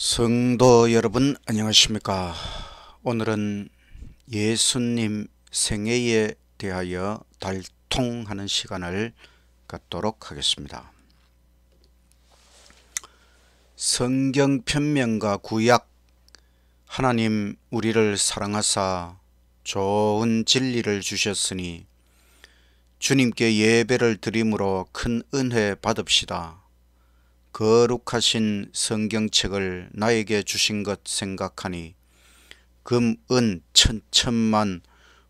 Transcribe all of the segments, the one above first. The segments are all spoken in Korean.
성도 여러분 안녕하십니까. 오늘은 예수님 생애에 대하여 달통하는 시간을 갖도록 하겠습니다. 성경 편명과 구약. 하나님 우리를 사랑하사 좋은 진리를 주셨으니 주님께 예배를 드림으로 큰 은혜 받읍시다. 거룩하신 성경책을 나에게 주신 것 생각하니 금, 은, 천천만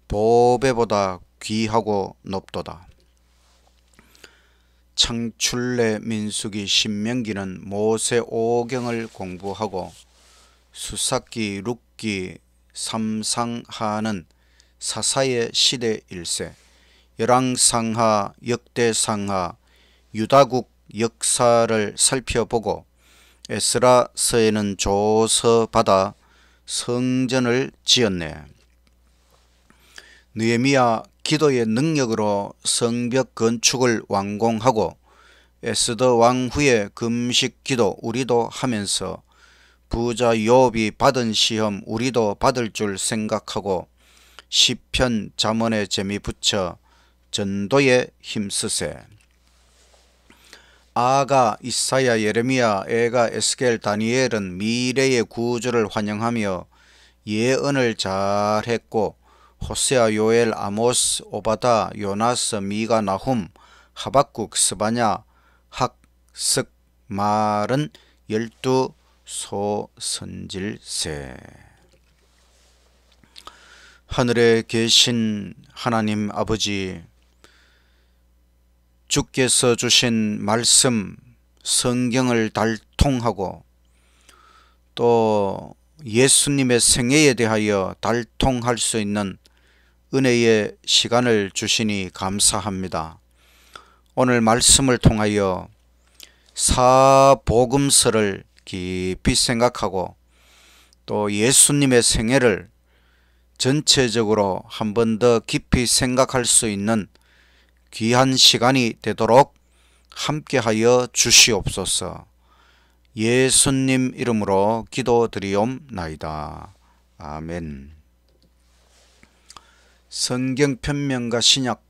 보배보다 귀하고 높도다. 창출래, 민수기, 신명기는 모세 오경을 공부하고 수사기, 룻기, 삼상하는 사사의 시대 일세, 열왕상하, 역대상하, 유다국 역사를 살펴보고 에스라서에는 조서받아 성전을 지었네. 느헤미야 기도의 능력으로 성벽 건축을 완공하고 에스더 왕 후에 금식 기도 우리도 하면서 부자 욥이 받은 시험 우리도 받을 줄 생각하고 시편 잠언에 재미 붙여 전도에 힘쓰세. 아가, 이사야, 예레미야, 에가, 에스겔, 다니엘은 미래의 구주를 환영하며 예언을 잘했고 호세아, 요엘, 아모스, 오바다, 요나스, 미가, 나훔, 하박국, 스바냐, 학, 석, 말은 12소선질세. 하늘에 계신 하나님 아버지, 주께서 주신 말씀 성경을 달통하고 또 예수님의 생애에 대하여 달통할 수 있는 은혜의 시간을 주시니 감사합니다. 오늘 말씀을 통하여 사복음서를 깊이 생각하고 또 예수님의 생애를 전체적으로 한 번 더 깊이 생각할 수 있는 귀한 시간이 되도록 함께하여 주시옵소서. 예수님 이름으로 기도드리옵나이다. 아멘. 성경 편명과 신약.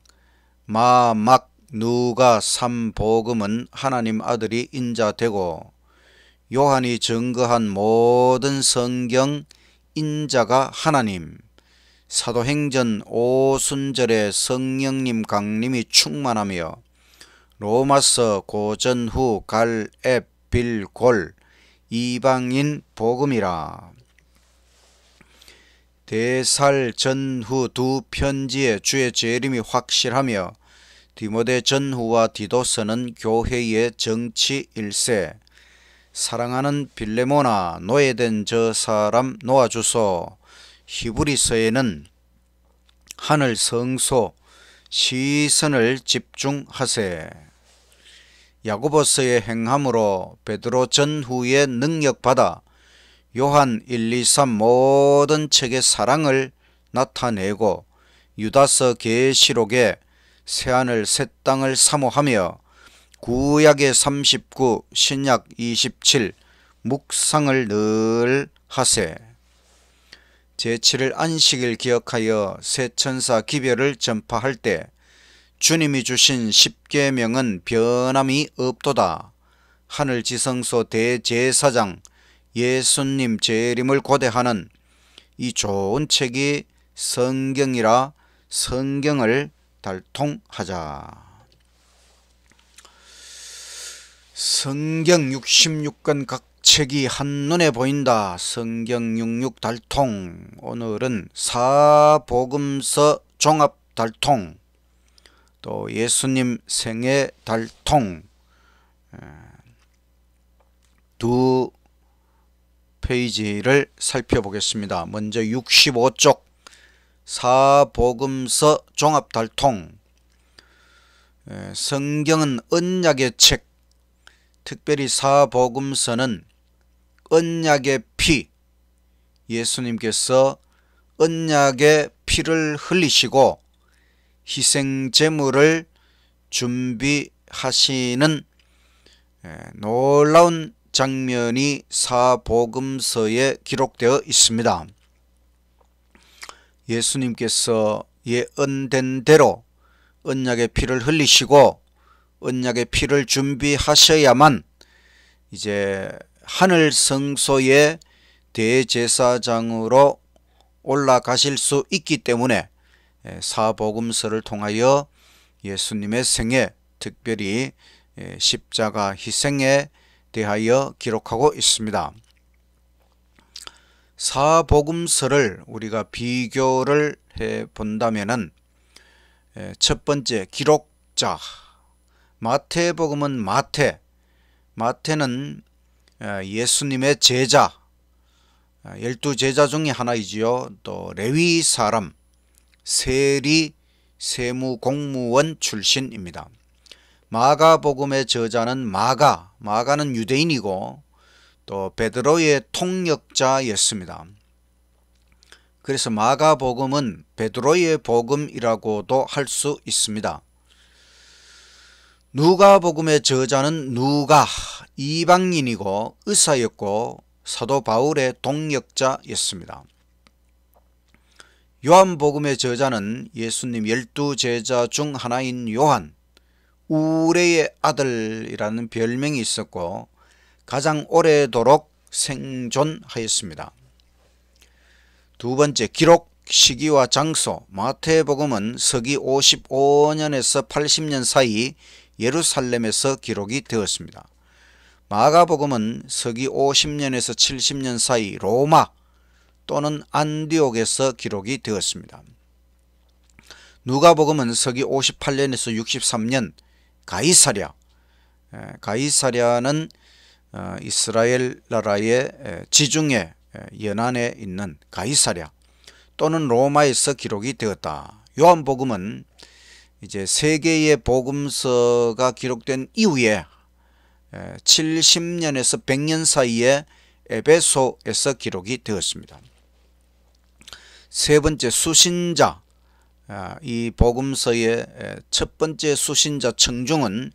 마, 막, 누가, 삼복음은 하나님 아들이 인자되고 요한이 증거한 모든 성경 인자가 하나님. 사도행전 오순절에 성령님 강림이 충만하며 로마서 고전후 갈, 앱, 빌, 골 이방인 복음이라. 대살 전후 두 편지에 주의 재림이 확실하며 디모데 전후와 디도서는 교회의 정치 일세. 사랑하는 빌레모나 노예된 저 사람 놓아주소. 히브리서에는 하늘 성소 시선을 집중하세. 야고보서의 행함으로 베드로 전후의 능력받아 요한 1, 2, 3 모든 책의 사랑을 나타내고 유다서 계시록에 새하늘 새 땅을 사모하며 구약의 39 신약 27 묵상을 늘 하세. 제7일 안식일 기억하여 새 천사 기별을 전파할 때 주님이 주신 십계명은 변함이 없도다. 하늘 지성소 대제사장 예수님 재림을 고대하는 이 좋은 책이 성경이라 성경을 달통하자. 성경 66권 각 책이 한눈에 보인다. 성경 66 달통. 오늘은 사복음서 종합 달통, 또 예수님 생애 달통 두 페이지를 살펴보겠습니다. 먼저 65쪽 사복음서 종합 달통. 성경은 언약의 책, 특별히 사복음서는 언약의 피, 예수님께서 언약의 피를 흘리시고 희생제물을 준비하시는 놀라운 장면이 사복음서에 기록되어 있습니다. 예수님께서 예언된 대로 언약의 피를 흘리시고 언약의 피를 준비하셔야만 이제 하늘 성소의 대제사장으로 올라가실 수 있기 때문에 사복음서를 통하여 예수님의 생애, 특별히 십자가 희생에 대하여 기록하고 있습니다. 사복음서를 우리가 비교를 해 본다면은 첫 번째 기록자, 마태복음은 마태는 예수님의 제자, 12제자 중에 하나이지요. 또 레위 사람, 세리 세무공무원 출신입니다. 마가복음의 저자는 마가는 유대인이고 또 베드로의 통역자였습니다. 그래서 마가복음은 베드로의 복음이라고도 할 수 있습니다. 누가복음의 저자는 누가, 이방인이고 의사였고 사도 바울의 동역자였습니다. 요한복음의 저자는 예수님 12제자 중 하나인 요한, 우레의 아들이라는 별명이 있었고 가장 오래도록 생존하였습니다. 두 번째 기록, 시기와 장소, 마태복음은 서기 55년에서 80년 사이 예루살렘에서 기록이 되었습니다. 마가복음은 서기 50년에서 70년 사이 로마 또는 안디옥에서 기록이 되었습니다. 누가복음은 서기 58년에서 63년 가이사랴는 이스라엘 나라의 지중해 연안에 있는 가이사랴 또는 로마에서 기록이 되었다. 요한복음은 이제 세 개의 복음서가 기록된 이후에 70년에서 100년 사이에 에베소에서 기록이 되었습니다. 세 번째 수신자, 이 복음서의 첫 번째 수신자 청중은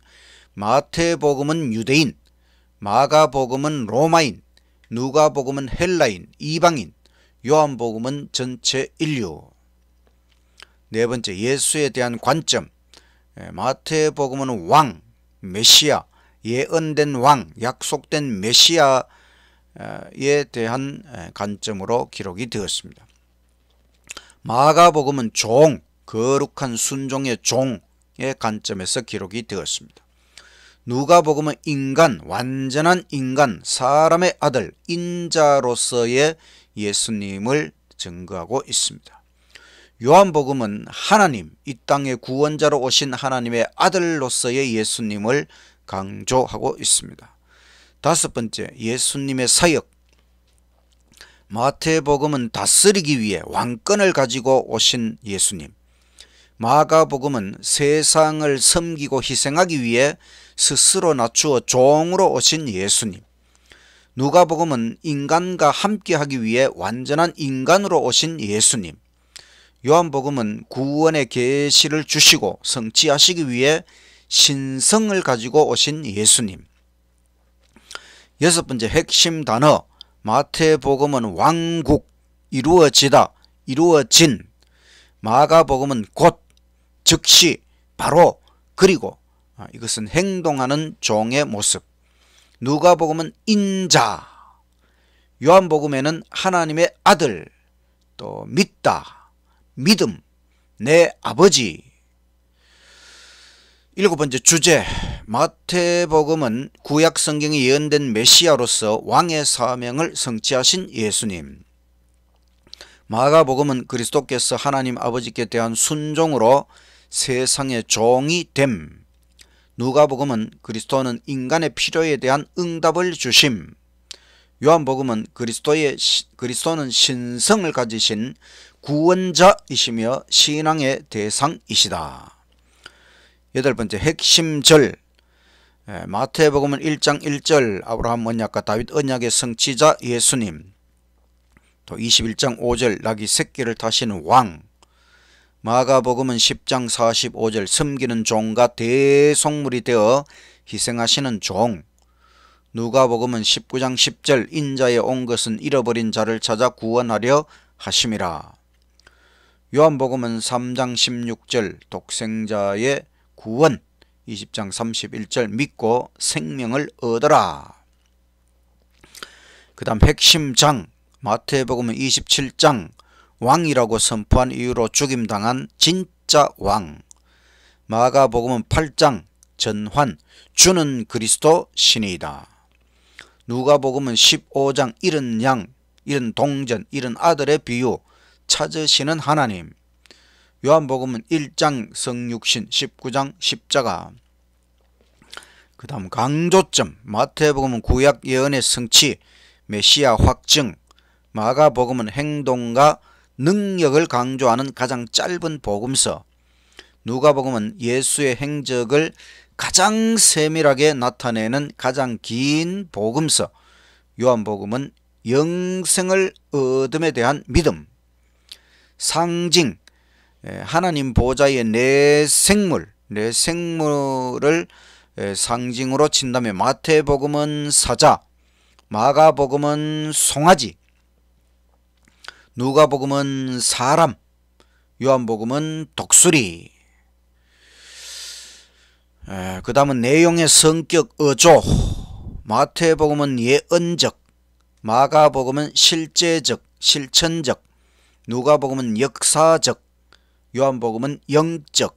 마태복음은 유대인, 마가복음은 로마인, 누가복음은 헬라인, 이방인, 요한복음은 전체 인류. 네 번째 예수에 대한 관점, 마태복음은 왕, 메시아, 예언된 왕, 약속된 메시아에 대한 관점으로 기록이 되었습니다. 마가복음은 종, 거룩한 순종의 종의 관점에서 기록이 되었습니다. 누가복음은 인간, 완전한 인간, 사람의 아들, 인자로서의 예수님을 증거하고 있습니다. 요한복음은 하나님, 이 땅의 구원자로 오신 하나님의 아들로서의 예수님을 강조하고 있습니다. 다섯 번째, 예수님의 사역. 마태복음은 다스리기 위해 왕권을 가지고 오신 예수님, 마가복음은 세상을 섬기고 희생하기 위해 스스로 낮추어 종으로 오신 예수님, 누가복음은 인간과 함께하기 위해 완전한 인간으로 오신 예수님, 요한복음은 구원의 계시를 주시고 성취하시기 위해 신성을 가지고 오신 예수님. 여섯 번째 핵심 단어, 마태복음은 왕국, 이루어지다, 이루어진, 마가복음은 곧, 즉시, 바로, 그리고 이것은 행동하는 종의 모습, 누가복음은 인자, 요한복음에는 하나님의 아들, 또 믿다, 믿음, 내 아버지. 일곱 번째 주제, 마태복음은 구약 성경에 예언된 메시아로서 왕의 사명을 성취하신 예수님, 마가복음은 그리스도께서 하나님 아버지께 대한 순종으로 세상의 종이 됨, 누가복음은 그리스도는 인간의 필요에 대한 응답을 주심, 요한복음은 그리스도는 신성을 가지신 구원자이시며 신앙의 대상이시다. 여덟 번째 핵심절, 마태복음은 1장 1절 아브라함 언약과 다윗 언약의 성취자 예수님, 또 21장 5절 낙이 새끼를 타시는 왕, 마가복음은 10장 45절 섬기는 종과 대속물이 되어 희생하시는 종, 누가복음은 19장 10절 인자에 온 것은 잃어버린 자를 찾아 구원하려 하심이라. 요한복음은 3장 16절 독생자의 구원, 20장 31절 믿고 생명을 얻어라. 그 다음 핵심장 마태복음은 27장 왕이라고 선포한 이유로 죽임당한 진짜 왕. 마가복음은 8장 전환 주는 그리스도 신이다. 누가복음은 15장 잃은 양, 잃은 동전, 잃은 아들의 비유 찾으시는 하나님. 요한복음은 1장 성육신, 19장 십자가. 그 다음 강조점 마태복음은 구약 예언의 성취, 메시아 확증. 마가복음은 행동과 능력을 강조하는 가장 짧은 복음서. 누가복음은 예수의 행적을 가장 세밀하게 나타내는 가장 긴 복음서. 요한복음은 영생을 얻음에 대한 믿음, 상징, 하나님 보좌의 내 생물을 상징으로 친다면 마태복음은 사자, 마가복음은 송아지, 누가복음은 사람, 요한복음은 독수리. 그 다음은 내용의 성격 어조. 마태복음은 예언적, 마가복음은 실제적, 실천적, 누가복음은 역사적, 요한복음은 영적.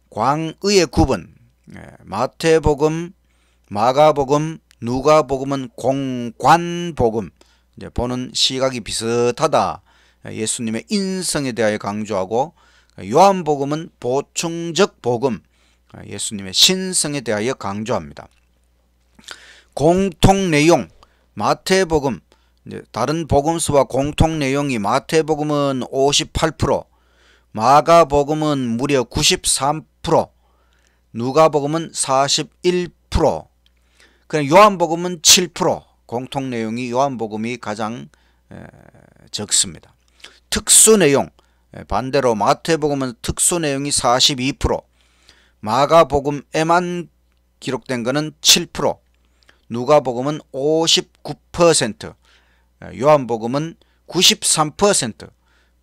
광의의 구분. 마태복음, 마가복음, 누가복음은 공관복음. 이제 보는 시각이 비슷하다. 예수님의 인성에 대하여 강조하고, 요한복음은 보충적 복음, 예수님의 신성에 대하여 강조합니다. 공통 내용 마태복음, 다른 복음서와 공통 내용이 마태복음은 58%, 마가복음은 무려 93%, 누가복음은 41%, 그냥 요한복음은 7%. 공통 내용이 요한복음이 가장 적습니다. 특수 내용 반대로 마태복음은 특수 내용이 42%, 마가복음에만 기록된 것은 7%, 누가복음은 59%, 요한복음은 93%.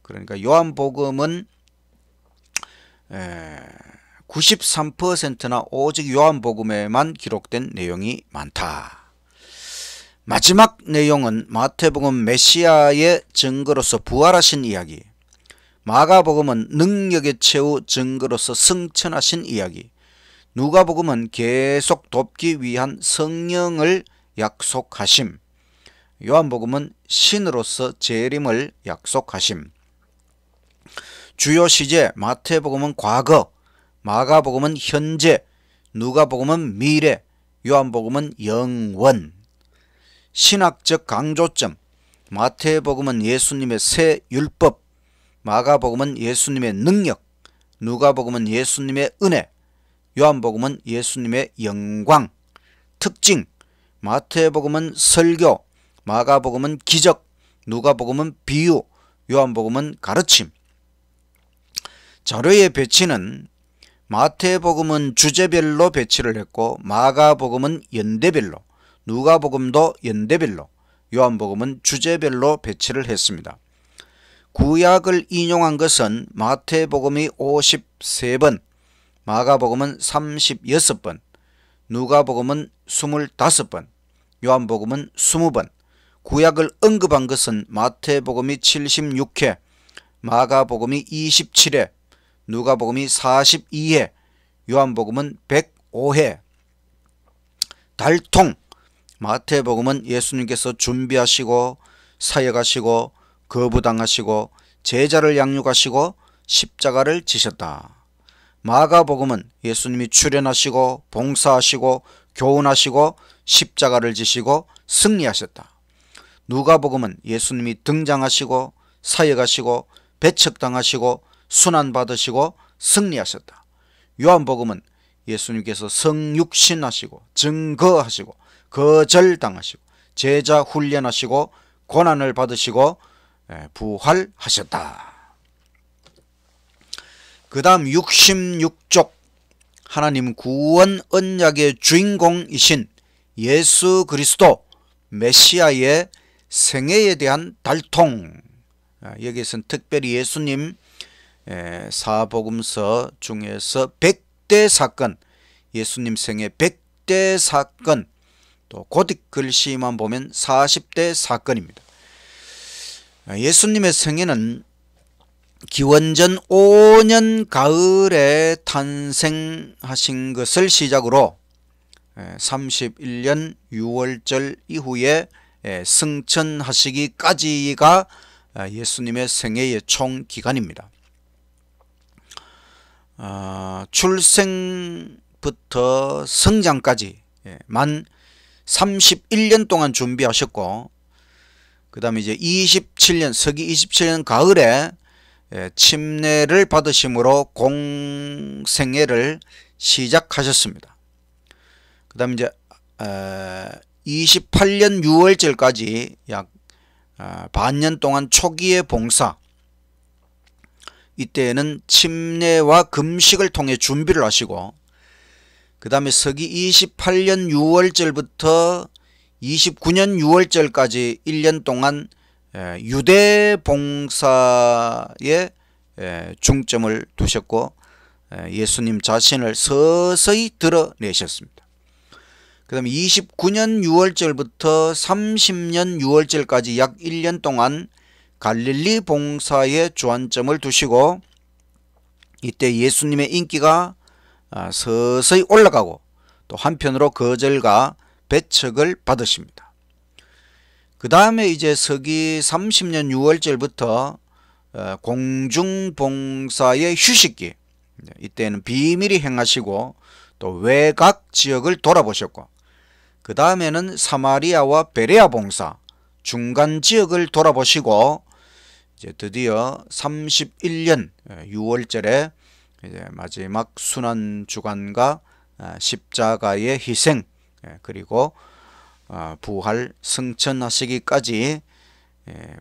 그러니까 요한복음은 93%나 오직 요한복음에만 기록된 내용이 많다. 마지막 내용은 마태복음 메시아의 증거로서 부활하신 이야기, 마가복음은 능력의 최후 증거로서 승천하신 이야기, 누가복음은 계속 돕기 위한 성령을 약속하심, 요한복음은 신으로서 재림을 약속하심. 주요 시제 마태복음은 과거, 마가복음은 현재, 누가복음은 미래, 요한복음은 영원. 신학적 강조점 마태복음은 예수님의 새 율법, 마가복음은 예수님의 능력, 누가복음은 예수님의 은혜, 요한복음은 예수님의 영광. 특징 마태복음은 설교, 마가복음은 기적, 누가복음은 비유, 요한복음은 가르침. 자료의 배치는 마태복음은 주제별로 배치를 했고, 마가복음은 연대별로, 누가복음도 연대별로, 요한복음은 주제별로 배치를 했습니다. 구약을 인용한 것은 마태복음이 53번, 마가복음은 36번, 누가복음은 25번, 요한복음은 20번. 구약을 언급한 것은 마태복음이 76회, 마가복음이 27회, 누가복음이 42회, 요한복음은 105회. 달통 마태복음은 예수님께서 준비하시고 사역하시고 거부당하시고 제자를 양육하시고 십자가를 지셨다. 마가복음은 예수님이 출현하시고 봉사하시고 교훈하시고 십자가를 지시고 승리하셨다. 누가복음은 예수님이 등장하시고 사역하시고 배척당하시고 순환받으시고 승리하셨다. 요한복음은 예수님께서 성육신하시고 증거하시고 거절당하시고 제자 훈련하시고 고난을 받으시고 부활하셨다. 그 다음 66족 하나님 구원 언약의 주인공이신 예수 그리스도 메시아의 생애에 대한 달통, 여기에서는 특별히 예수님 사복음서 중에서 100대 사건, 예수님 생애 100대 사건, 또 고딕 글씨만 보면 40대 사건입니다. 예수님의 생애는 기원전 5년 가을에 탄생하신 것을 시작으로 31년 6월절 이후에 승천하시기까지가 예수님의 생애의 총 기간입니다. 출생부터 성장까지 만 31년 동안 준비하셨고, 그 다음에 이제 27년, 서기 27년 가을에 침례를 받으심으로 공생애를 시작하셨습니다. 그 다음에 이제 28년 6월절까지 약 반년 동안 초기의 봉사, 이때에는 침례와 금식을 통해 준비를 하시고, 그 다음에 서기 28년 6월절부터 29년 6월절까지 1년 동안 유대 봉사에 중점을 두셨고, 예수님 자신을 서서히 드러내셨습니다. 그 다음에 29년 6월절부터 30년 6월절까지 약 1년 동안 갈릴리 봉사에 주안점을 두시고, 이때 예수님의 인기가 서서히 올라가고, 또 한편으로 거절과 배척을 받으십니다. 그 다음에 이제 서기 30년 6월절부터 공중봉사의 휴식기, 이때는 비밀히 행하시고 또 외곽 지역을 돌아보셨고, 그 다음에는 사마리아와 베레아 봉사, 중간 지역을 돌아보시고, 이제 드디어 31년 6월절에 이제 마지막 순환주간과 십자가의 희생, 그리고 부활 승천하시기까지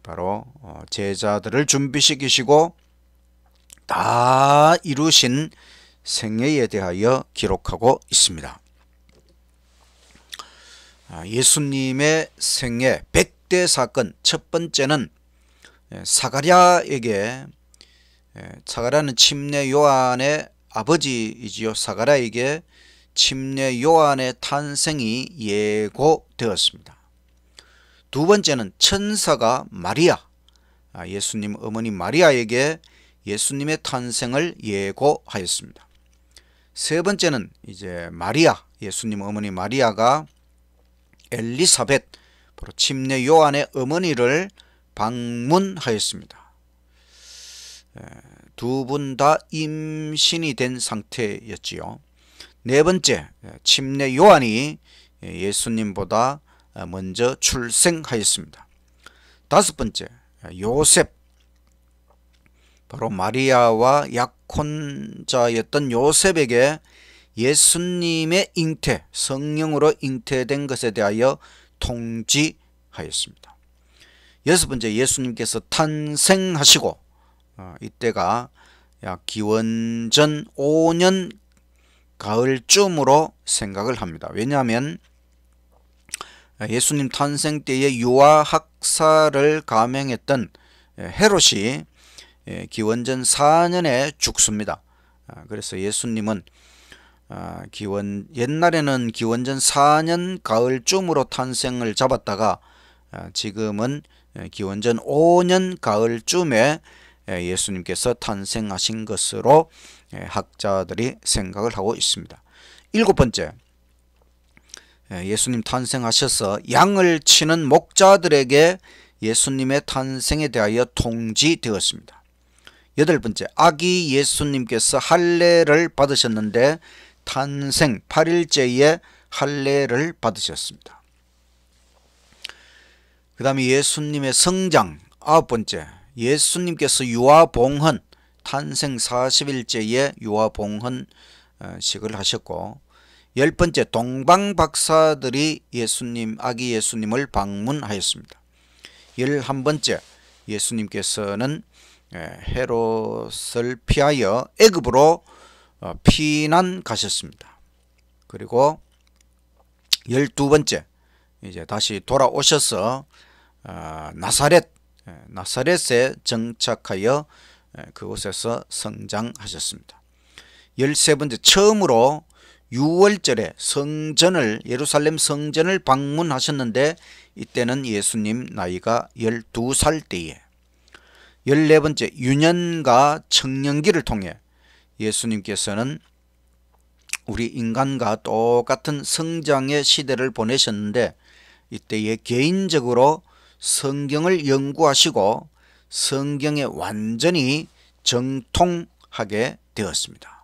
바로 제자들을 준비시키시고 다 이루신 생애에 대하여 기록하고 있습니다. 예수님의 생애 100대 사건, 첫 번째는 사가랴에게, 사가랴는 침례 요한의 아버지이지요. 사가랴에게 침례 요한의 탄생이 예고되었습니다. 두 번째는 천사가 마리아, 예수님 어머니 마리아에게 예수님의 탄생을 예고하였습니다. 세 번째는 이제 마리아, 예수님 어머니 마리아가 엘리사벳, 바로 침례 요한의 어머니를 방문하였습니다. 두 분 다 임신이 된 상태였지요. 네 번째, 침례 요한이 예수님보다 먼저 출생하였습니다. 다섯 번째, 요셉, 바로 마리아와 약혼자였던 요셉에게 예수님의 잉태, 성령으로 잉태된 것에 대하여 통지하였습니다. 여섯 번째, 예수님께서 탄생하시고, 이때가 약 기원전 5년 가을쯤으로 생각을 합니다. 왜냐하면 예수님 탄생 때에 유아 학살을 감행했던 헤롯이 기원전 4년에 죽습니다. 그래서 예수님은 옛날에는 기원전 4년 가을쯤으로 탄생을 잡았다가 지금은 기원전 5년 가을쯤에 예수님께서 탄생하신 것으로 학자들이 생각을 하고 있습니다. 일곱 번째, 예수님 탄생하셔서 양을 치는 목자들에게 예수님의 탄생에 대하여 통지되었습니다. 여덟 번째, 아기 예수님께서 할례를 받으셨는데 탄생 8일째에 할례를 받으셨습니다. 그 다음에 예수님의 성장, 아홉 번째, 예수님께서 유아봉헌, 탄생 40일째에 유아봉헌식을 하셨고, 열 번째, 동방박사들이 아기 예수님을 방문하였습니다. 11번째, 예수님께서는 헤롯을 피하여 애굽으로 피난 가셨습니다. 그리고 12번째, 이제 다시 돌아오셔서 나사렛에 정착하여 그곳에서 성장하셨습니다. 13번째, 처음으로 6월절에 예루살렘 성전을 방문하셨는데 이때는 예수님 나이가 12살 때에 14번째, 유년과 청년기를 통해 예수님께서는 우리 인간과 똑같은 성장의 시대를 보내셨는데 이때에 개인적으로 성경을 연구하시고 성경에 완전히 정통하게 되었습니다.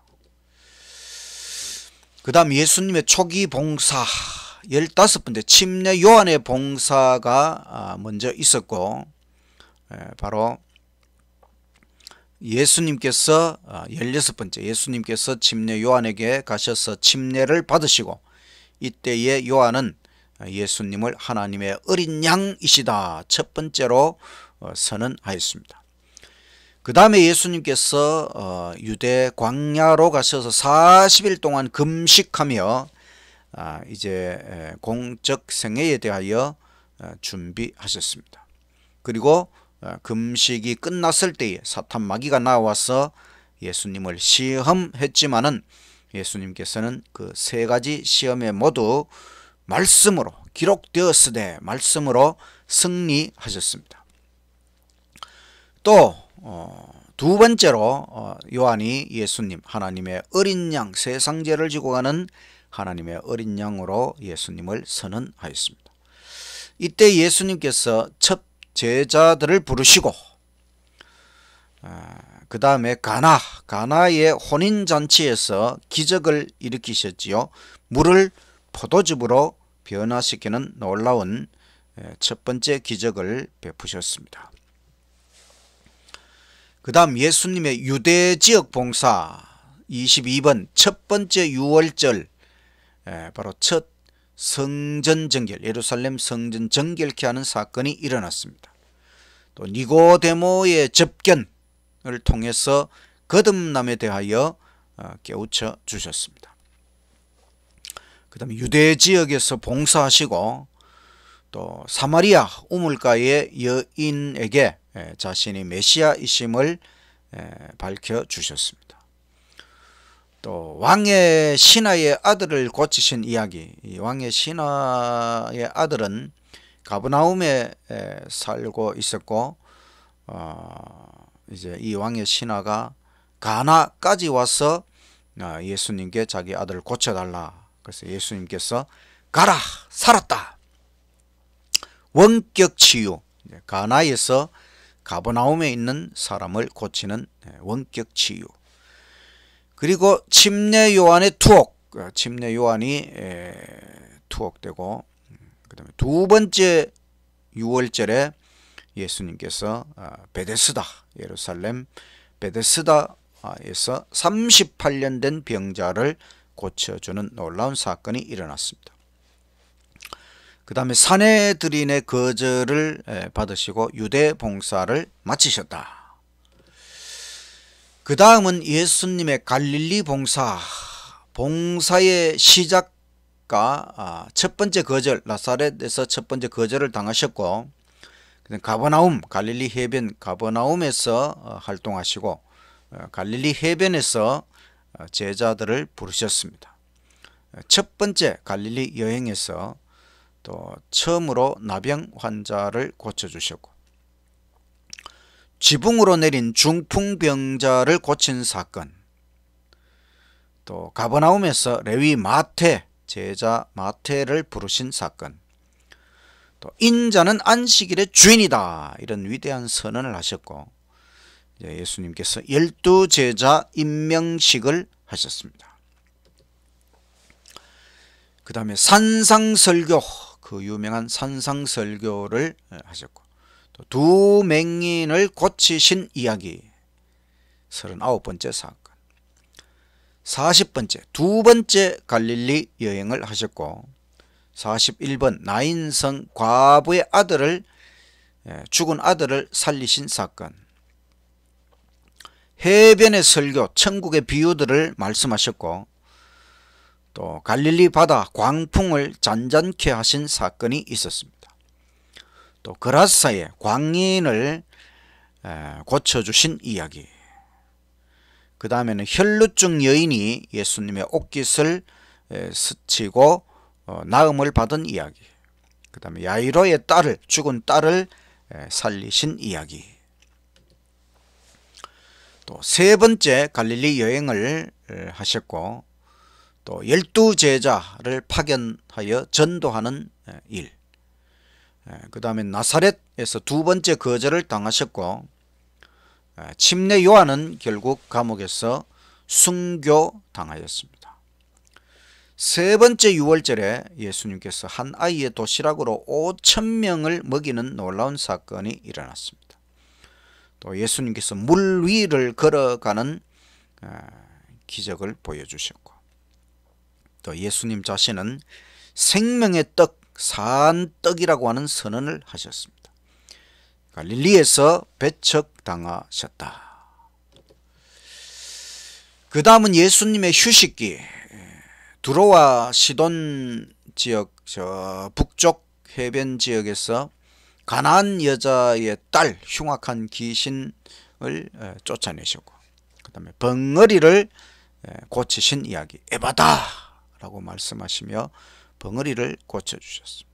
그 다음 예수님의 초기 봉사 15번째, 침례 요한의 봉사가 먼저 있었고, 바로 예수님께서 16번째, 예수님께서 침례 요한에게 가셔서 침례를 받으시고 이때에 요한은 예수님을 하나님의 어린 양이시다 첫 번째로 선언하였습니다. 그 다음에 예수님께서 유대 광야로 가셔서 40일 동안 금식하며 이제 공적 생애에 대하여 준비하셨습니다. 그리고 금식이 끝났을 때에 사탄 마귀가 나와서 예수님을 시험했지만은 예수님께서는 그 세 가지 시험에 모두 말씀으로 기록되었으되 말씀으로 승리하셨습니다. 또 두 번째로 요한이 예수님 하나님의 어린 양, 세상 죄를 지고 가는 하나님의 어린 양으로 예수님을 선언하였습니다. 이때 예수님께서 첫 제자들을 부르시고 그 다음에 가나의 혼인잔치에서 기적을 일으키셨지요. 물을 포도즙으로 변화시키는 놀라운 첫 번째 기적을 베푸셨습니다. 그 다음 예수님의 유대지역 봉사 22번 첫 번째 6월절, 바로 첫 성전 정결, 예루살렘 성전 정결케 하는 사건이 일어났습니다. 또 니고데모의 접견을 통해서 거듭남에 대하여 깨우쳐 주셨습니다. 그 다음에 유대 지역에서 봉사하시고 또 사마리아 우물가의 여인에게 자신이 메시아이심을 밝혀주셨습니다. 또 왕의 신하의 아들을 고치신 이야기, 이 왕의 신하의 아들은 가버나움에 살고 있었고 이제 이 왕의 신하가 가나까지 와서 예수님께 자기 아들을 고쳐달라. 그래서 예수님께서 가라, 살았다. 원격 치유, 가나에서 가버나움에 있는 사람을 고치는 원격 치유. 그리고 침례 요한의 투옥, 침례 요한이 투옥되고, 그 다음에 두 번째 6월절에 예수님께서 베데스다, 예루살렘 베데스다에서 38년 된 병자를 고쳐주는 놀라운 사건이 일어났습니다. 그 다음에 사내들인의 거절을 받으시고 유대 봉사를 마치셨다. 그 다음은 예수님의 갈릴리 봉사의 시작과 첫 번째 거절, 나사렛에서 첫 번째 거절을 당하셨고, 가버나움, 갈릴리 해변 가버나움에서 활동하시고 갈릴리 해변에서 제자들을 부르셨습니다. 첫 번째 갈릴리 여행에서 또 처음으로 나병 환자를 고쳐주셨고, 지붕으로 내린 중풍병자를 고친 사건, 또 가버나움에서 레위 마태, 제자 마태를 부르신 사건, 또 인자는 안식일의 주인이다, 이런 위대한 선언을 하셨고, 예수님께서 12제자 임명식을 하셨습니다. 그 다음에 산상설교, 그 유명한 산상설교를 하셨고, 또 두 맹인을 고치신 이야기 39번째 사건, 40번째 두 번째 갈릴리 여행을 하셨고, 41번 나인성 과부의 아들을, 죽은 아들을 살리신 사건, 해변의 설교, 천국의 비유들을 말씀하셨고, 또 갈릴리 바다 광풍을 잔잔케 하신 사건이 있었습니다. 또 그라사의 광인을 고쳐주신 이야기. 그 다음에는 혈루증 여인이 예수님의 옷깃을 스치고 나음을 받은 이야기. 그 다음에 야이로의 딸을, 죽은 딸을 살리신 이야기. 또 세 번째 갈릴리 여행을 하셨고, 또 12제자를 파견하여 전도하는 일. 그 다음에 나사렛에서 두 번째 거절을 당하셨고, 침례 요한은 결국 감옥에서 순교당하였습니다. 세 번째 유월절에 예수님께서 한 아이의 도시락으로 5,000명을 먹이는 놀라운 사건이 일어났습니다. 또 예수님께서 물 위를 걸어가는 기적을 보여주셨고, 또 예수님 자신은 생명의 떡, 산떡이라고 하는 선언을 하셨습니다. 갈릴리에서 배척당하셨다. 그 다음은 예수님의 휴식기. 두로와 시돈 지역, 북쪽 해변 지역에서 가나안 여자의 딸, 흉악한 귀신을 쫓아내셨고, 그 다음에 벙어리를 고치신 이야기. 에바다 라고 말씀하시며 벙어리를 고쳐주셨습니다.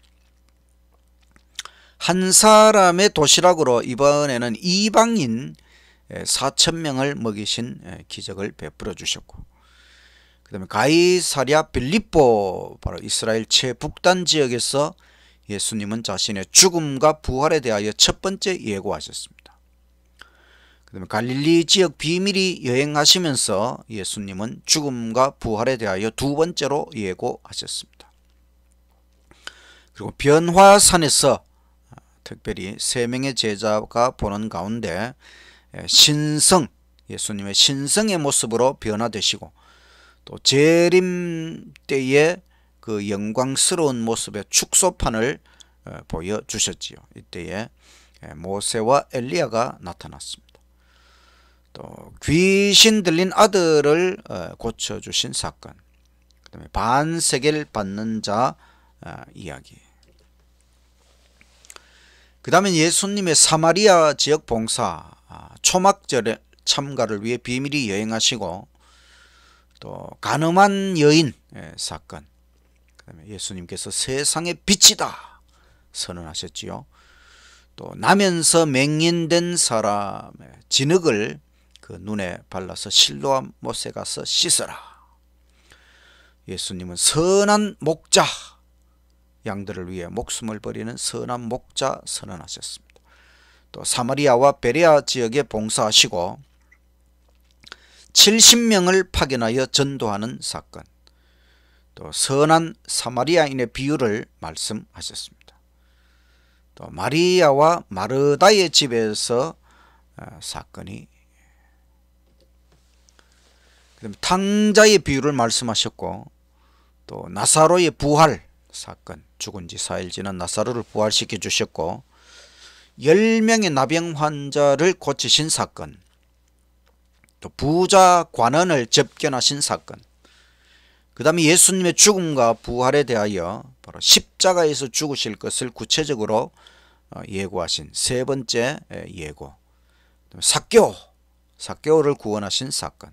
한 사람의 도시락으로 이번에는 이방인 4,000명을 먹이신 기적을 베풀어 주셨고, 그 다음에 가이사랴 빌립보, 바로 이스라엘 최북단 지역에서 예수님은 자신의 죽음과 부활에 대하여 첫 번째 예고하셨습니다. 그 다음에 갈릴리 지역 비밀이 여행하시면서 예수님은 죽음과 부활에 대하여 두 번째로 예고하셨습니다. 그리고 변화산에서 특별히 3명의 제자가 보는 가운데 신성, 예수님의 신성의 모습으로 변화되시고, 또 재림 때의 그 영광스러운 모습의 축소판을 보여주셨지요. 이때에 모세와 엘리야가 나타났습니다. 또 귀신 들린 아들을 고쳐주신 사건, 그 다음에 반세계를 받는 자 이야기. 그 다음에 예수님의 사마리아 지역 봉사, 초막절에 참가를 위해 비밀이 여행하시고, 또 간음한 여인 사건, 그 다음에 예수님께서 세상의 빛이다 선언하셨지요. 또 나면서 맹인된 사람의 진흙을 그 눈에 발라서 실로암 못에 가서 씻어라. 예수님은 선한 목자, 양들을 위해 목숨을 버리는 선한 목자 선언하셨습니다. 또 사마리아와 베레아 지역에 봉사하시고 70명을 파견하여 전도하는 사건, 또 선한 사마리아인의 비유를 말씀하셨습니다. 또 마리아와 마르다의 집에서 사건이, 그다음에 탕자의 비유를 말씀하셨고, 또 나사로의 부활 사건, 죽은 지 4일 지난 나사로를 부활시켜 주셨고, 10명의 나병 환자를 고치신 사건, 또 부자 관원을 접견하신 사건, 그 다음에 예수님의 죽음과 부활에 대하여 바로 십자가에서 죽으실 것을 구체적으로 예고하신 세 번째 예고, 삭개오를 구원하신 사건,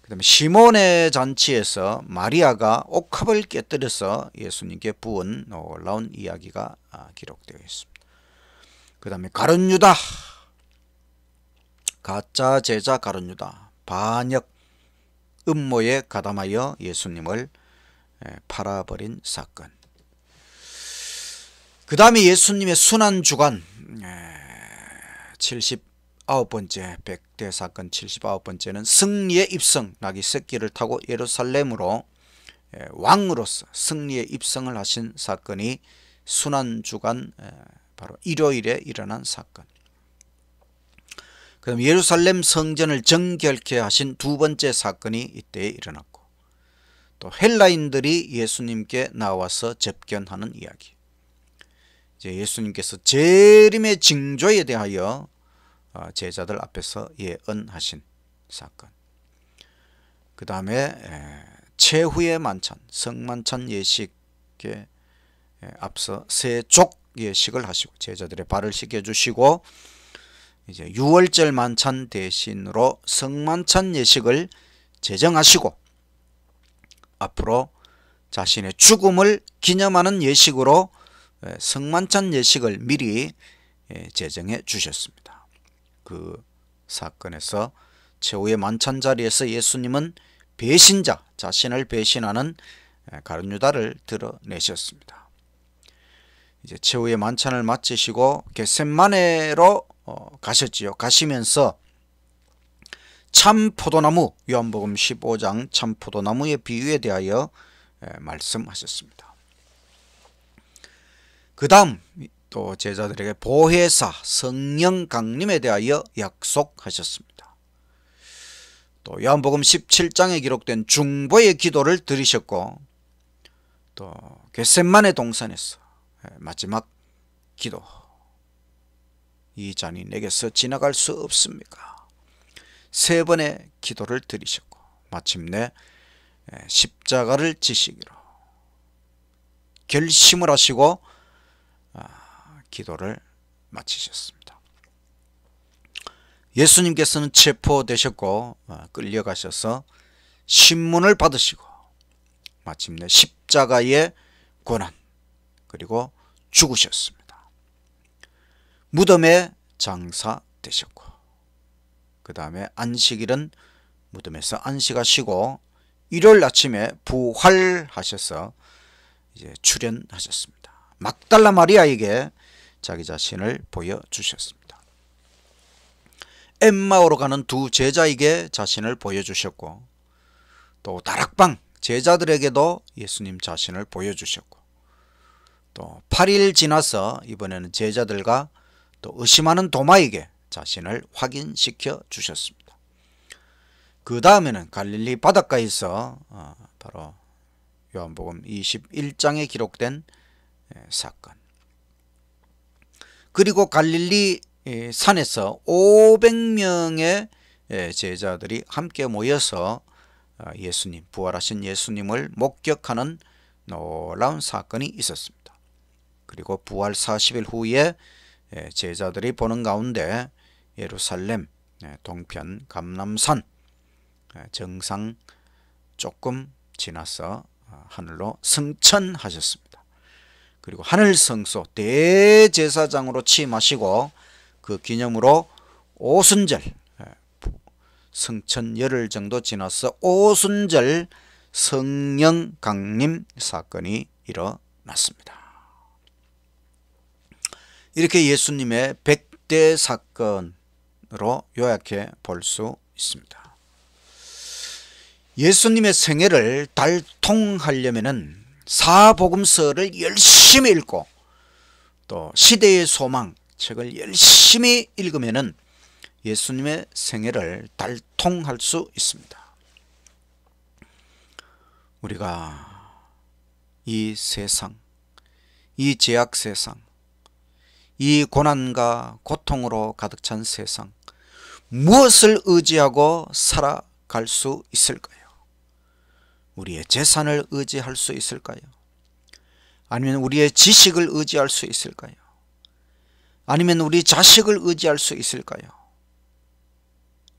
그 다음에 시몬의 잔치에서 마리아가 옥합을 깨뜨려서 예수님께 부은 놀라운 이야기가 기록되어 있습니다. 그 다음에 가룟 유다, 가짜 제자 가룟 유다, 반역 음모에 가담하여 예수님을 팔아버린 사건. 그 다음에 예수님의 순환주간 79번째, 100대 사건 79번째는 승리의 입성, 나귀 새끼를 타고 예루살렘으로 왕으로서 승리의 입성을 하신 사건이 순환주간 바로 일요일에 일어난 사건. 그럼 예루살렘 성전을 정결케 하신 두 번째 사건이 이때에 일어났고, 또 헬라인들이 예수님께 나와서 접견하는 이야기. 이제 예수님께서 재림의 징조에 대하여 제자들 앞에서 예언하신 사건. 그 다음에 최후의 만찬, 성만찬 예식에 앞서 세족 예식을 하시고 제자들의 발을 씻겨주시고 이제 유월절 만찬 대신으로 성만찬 예식을 제정하시고 앞으로 자신의 죽음을 기념하는 예식으로 성만찬 예식을 미리 제정해 주셨습니다. 그 사건에서 최후의 만찬 자리에서 예수님은 배신자, 자신을 배신하는 가룟 유다를 드러내셨습니다. 이제 최후의 만찬을 마치시고 겟셋마네로 가셨지요. 가시면서 참 포도나무, 요한복음 15장 참 포도나무의 비유에 대하여 말씀하셨습니다. 그 다음 또 제자들에게 보혜사 성령 강림에 대하여 약속하셨습니다. 또 요한복음 17장에 기록된 중보의 기도를 드리셨고 또 겟셋마네 동산에서 마지막 기도, 이 잔이 내게서 지나갈 수 없습니까? 3번의 기도를 드리셨고 마침내 십자가를 지시기로 결심을 하시고 기도를 마치셨습니다. 예수님께서는 체포되셨고 끌려가셔서 신문을 받으시고 마침내 십자가의 고난 그리고 죽으셨습니다. 무덤에 장사되셨고 그 다음에 안식일은 무덤에서 안식하시고 일요일 아침에 부활하셔서 이제 출현하셨습니다. 막달라 마리아에게 자기 자신을 보여주셨습니다. 엠마오로 가는 2 제자에게 자신을 보여주셨고 또 다락방 제자들에게도 예수님 자신을 보여주셨고 또 8일 지나서 이번에는 제자들과 또 의심하는 도마에게 자신을 확인시켜 주셨습니다. 그 다음에는 갈릴리 바닷가에서 바로 요한복음 21장에 기록된 사건, 그리고 갈릴리 산에서 500명의 제자들이 함께 모여서 예수님, 부활하신 예수님을 목격하는 놀라운 사건이 있었습니다. 그리고 부활 40일 후에 제자들이 보는 가운데 예루살렘 동편 감람산 정상 조금 지나서 하늘로 승천하셨습니다. 그리고 하늘 성소 대제사장으로 취임하시고 그 기념으로 오순절 승천 열흘 정도 지나서 오순절 성령 강림 사건이 일어났습니다. 이렇게 예수님의 100대 사건으로 요약해 볼 수 있습니다. 예수님의 생애를 달통하려면은 사복음서를 열심히 읽고 또 시대의 소망 책을 열심히 읽으면은 예수님의 생애를 달통할 수 있습니다. 우리가 이 세상, 이 제약 세상, 이 고난과 고통으로 가득 찬 세상, 무엇을 의지하고 살아갈 수 있을까요? 우리의 재산을 의지할 수 있을까요? 아니면 우리의 지식을 의지할 수 있을까요? 아니면 우리 자식을 의지할 수 있을까요?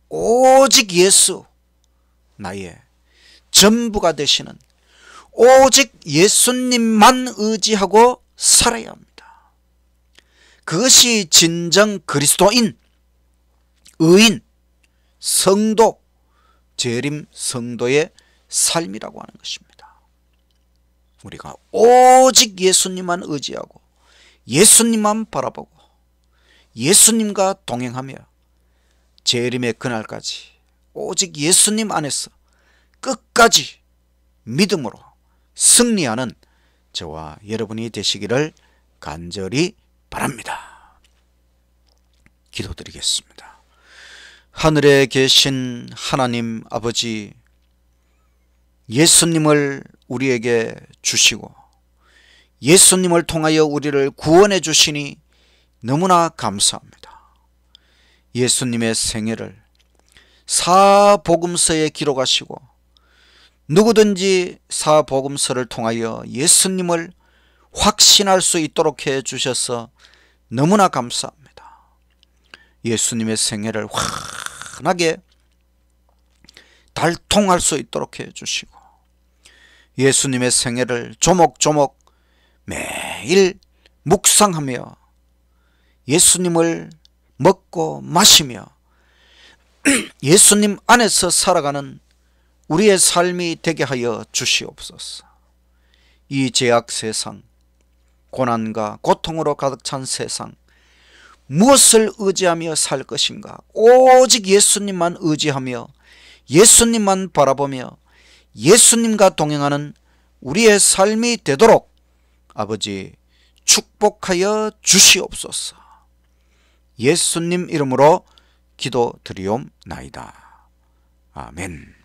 오직 예수, 나의 전부가 되시는 오직 예수님만 의지하고 살아야 합니다. 그것이 진정 그리스도인, 의인, 성도, 재림 성도의 삶이라고 하는 것입니다. 우리가 오직 예수님만 의지하고 예수님만 바라보고 예수님과 동행하며 재림의 그날까지 오직 예수님 안에서 끝까지 믿음으로 승리하는 저와 여러분이 되시기를 간절히 바랍니다. 기도드리겠습니다. 하늘에 계신 하나님 아버지, 예수님을 우리에게 주시고 예수님을 통하여 우리를 구원해 주시니 너무나 감사합니다. 예수님의 생애를 사복음서에 기록하시고 누구든지 사복음서를 통하여 예수님을 확신할 수 있도록 해 주셔서 너무나 감사합니다. 예수님의 생애를 환하게 달통할 수 있도록 해 주시고 예수님의 생애를 조목조목 매일 묵상하며 예수님을 먹고 마시며 예수님 안에서 살아가는 우리의 삶이 되게 하여 주시옵소서. 이 죄악 세상, 고난과 고통으로 가득 찬 세상, 무엇을 의지하며 살 것인가? 오직 예수님만 의지하며 예수님만 바라보며 예수님과 동행하는 우리의 삶이 되도록 아버지 축복하여 주시옵소서. 예수님 이름으로 기도드리옵나이다. 아멘.